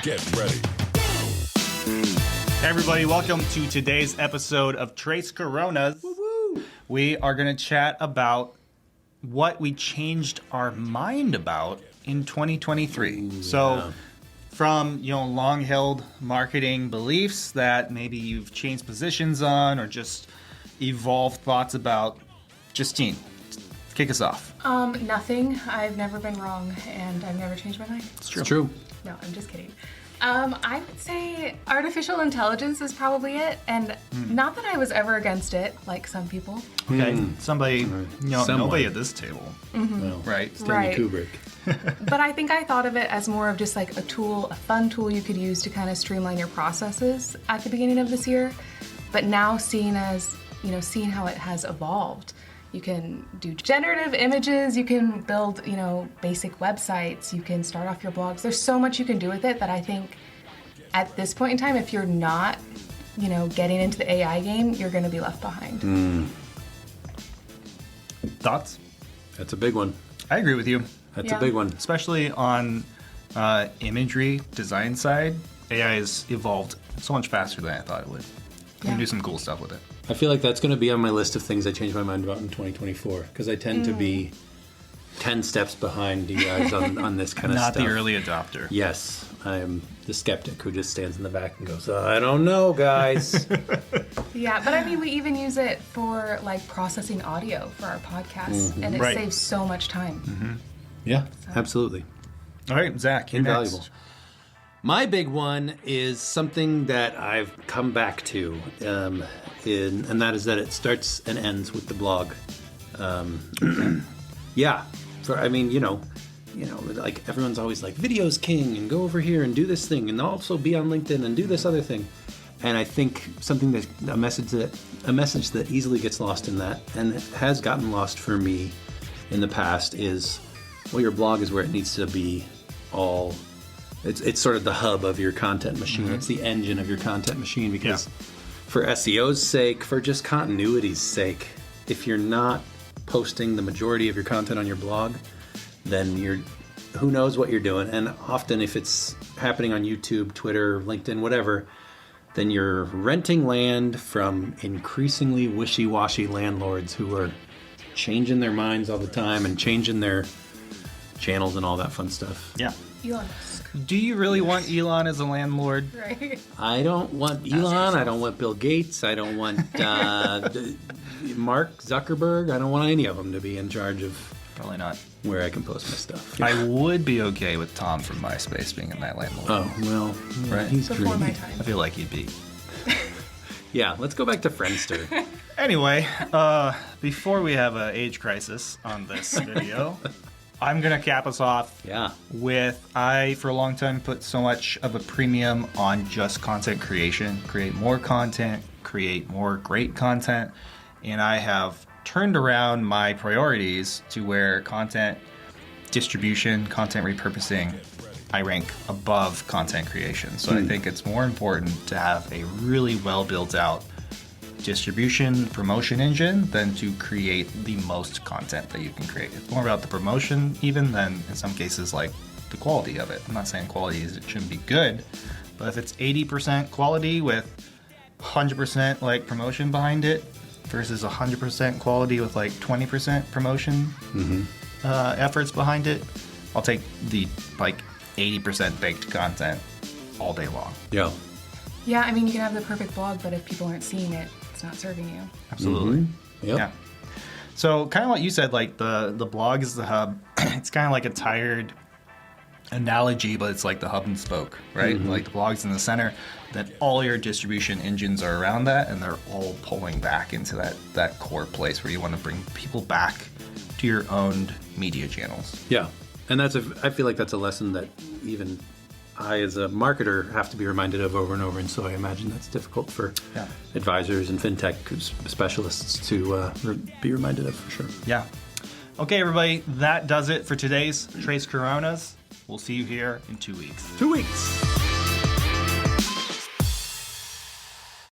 Get ready. Hey everybody, welcome to today's episode of Trace Coronas. Woo-woo. We are going to chat about what we changed our mind about in 2023. So from, long-held marketing beliefs that maybe you've changed positions on or just evolved thoughts about. Justine, kick us off. Nothing. I've never been wrong, and I've never changed my mind. It's true. It's true. No, I'm just kidding. I would say artificial intelligence is probably it, and not that I was ever against it, like some people. Okay, somebody, Someone. nobody at this table, Well, right? Stanley Right. Kubrick. But I think I thought of it as more of just like a tool, a fun tool you could use to kind of streamline your processes at the beginning of this year. But now seeing how it has evolved. You can do generative images, you can build, basic websites, you can start off your blogs. There's so much you can do with it that I think at this point in time, if you're not, getting into the AI game, you're going to be left behind. Thoughts? That's a big one. I agree with you. That's Yeah. a big one. Especially on imagery design side, AI has evolved so much faster than I thought it would. You can do some cool stuff with it. I feel like that's going to be on my list of things I changed my mind about in 2024 because I tend to be 10 steps behind you guys on this kind of Not stuff. the early adopter. Yes, I am the skeptic who just stands in the back and goes, I don't know, guys. Yeah, but I mean, we even use it for like processing audio for our podcasts, and it Right. saves so much time. Yeah, absolutely. All right, Zach, you're Invaluable. next. My big one is something that I've come back to, and that is that it starts and ends with the blog. Like everyone's always like, video's king, and go over here and do this thing, and also be on LinkedIn and do this other thing. And I think a message that easily gets lost in that, and it has gotten lost for me in the past, is, well, your blog is where it needs to be all. It's sort of the hub of your content machine. It's the engine of your content machine because for SEO's sake, for just continuity's sake, if you're not posting the majority of your content on your blog, then who knows what you're doing. And often if it's happening on YouTube, Twitter, LinkedIn, whatever, then you're renting land from increasingly wishy-washy landlords who are changing their minds all the time and changing their channels and all that fun stuff. Yeah. Elon Musk, Do you really want Elon as a landlord? right? I don't want Elon. I don't want Bill Gates. I don't want Mark Zuckerberg. I don't want any of them to be in charge of Probably not. where I can post my stuff. I would be okay with Tom from MySpace being in that landlord. Oh, well, yeah, Right. he's Before my dreamy. time. I feel like he'd be. Yeah, let's go back to Friendster. Anyway, before we have an age crisis on this video, I'm going to cap us off Yeah. with, I, for a long time, put so much of a premium on just content creation. Create more content, create more great content. And I have turned around my priorities to where content distribution, content repurposing, I rank above content creation. So I think it's more important to have a really well built out distribution promotion engine than to create the most content that you can create. It's more about the promotion even than in some cases like the quality of it. I'm not saying quality it shouldn't be good, but if it's 80% quality with 100% like promotion behind it versus 100% quality with like 20% promotion efforts behind it, I'll take the like 80% baked content all day long. Yeah. Yeah, I mean, you can have the perfect blog, but if people aren't seeing it, it's not serving you. Absolutely. Yep. Yeah. So kind of what you said, like the blog is the hub. It's kind of like a tired analogy, but it's like the hub and spoke, right? Like the blog's in the center, then all your distribution engines are around that, and they're all pulling back into that core place where you want to bring people back to your owned media channels. Yeah. And I feel like that's a lesson that even I, as a marketer, have to be reminded of over and over. And so I imagine that's difficult for advisors and fintech specialists to be reminded of, for sure. Yeah. Okay, everybody, that does it for today's Trace Coronas. We'll see you here in 2 weeks. 2 weeks.